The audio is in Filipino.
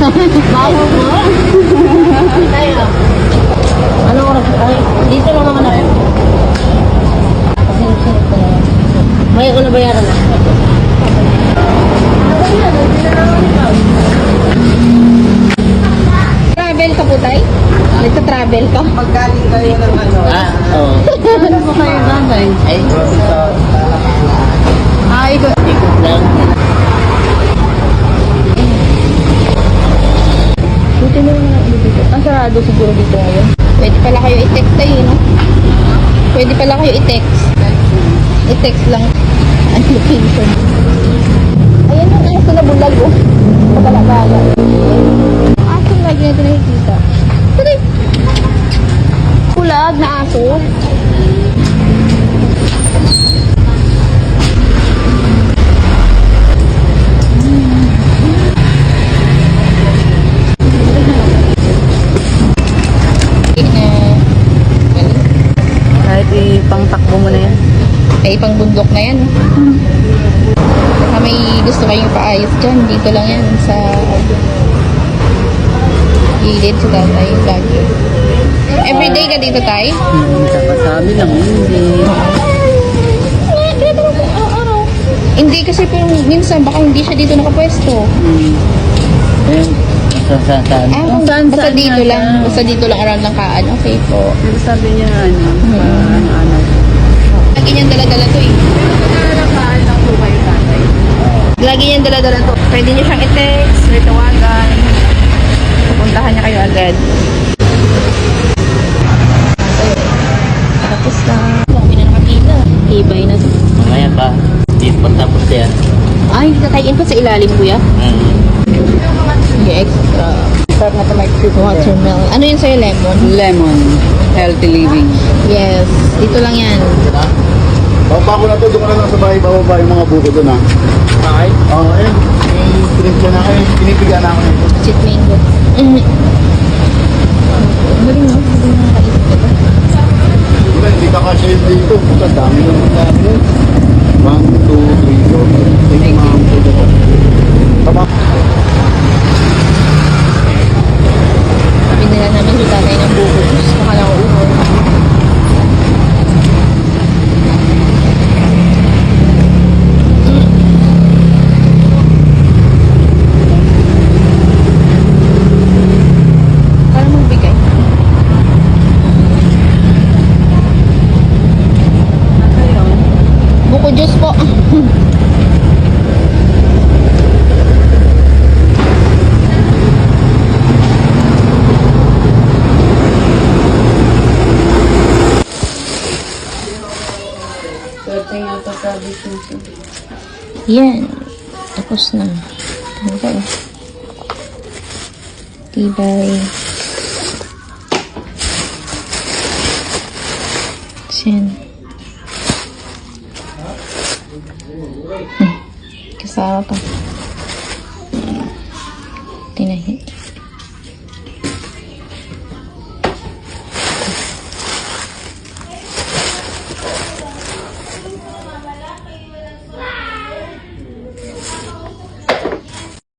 Bago mo? Tayo. Ano oras? Ay, dito lang naman ako. Sinip-sinip ko na. May ako nabayaran na. Travel ka po, tay? Nagta-travel ka? Maggaling kayo ng ano? Oo. Ano po kayo gagay? Ay, Ikot. ikot lang. Buti mo naman ang dito. Ang sarado siguro dito ngayon. Pwede pala kayo i-text tayo, no? Pwede pala kayo i-text. I-text lang ang location. Ayan yung aso na bulag, oh. Pagkalabala. Aso lagi natin nakikita. Tari! Bulag na aso. Kahit ipang-takbo mo na yan. Ay, pang bundok na yan. Baka may gusto kayong paayos dyan. Dito lang yan sa gilid sa tatay. Lagi. Everyday ka dito, tay? Kakasabi lang, hindi. Hindi kasi pero minsan baka hindi siya dito nakapwesto. Ayun. Saan? Ah, saan- basta saan dito nga lang. siya? Basta dito lang around ng kaan. Okay po. Pero sabi niya, ano. Lagi niyang dala-dala to eh. Nakakaan lang po kayo tatay. Lagi niyang dala-dala to. Pwede niyo siyang i-text, or tawagan. Pupuntahan niya kayo agad. Tapos na. Dami na nakapila. Ibay na to. Mamaya pa. Di pa tapos yan. Ay, hindi tatayin pa sa ilalim, kuya. May extra. Start na ito may Watermelon. Ano yun sa'yo, lemon? Lemon. Healthy living. Yes. Dito lang yan. Bababa ko na to, doon ka na lang sa bahay, bababa yung mga buko doon ha. Okay. Oo, ayun. Pinipigyan na kayo, pinipigan na ako nito. Cheat mango. Galing no? Galing na nakaisip ko to. Diba, hindi ka kasya yun dito. Puta, dami naman dami yun. 1, 2, 3, 4. Thank you. Tama. Sabi nila namin yung tatay ng buko. Diyos, nakala ko uho. Parang magbigay. Buko Diyos po. Swerte nga ito sa business. Yan. Tapos na. Okay. Tibay. Yan. Kasama pa.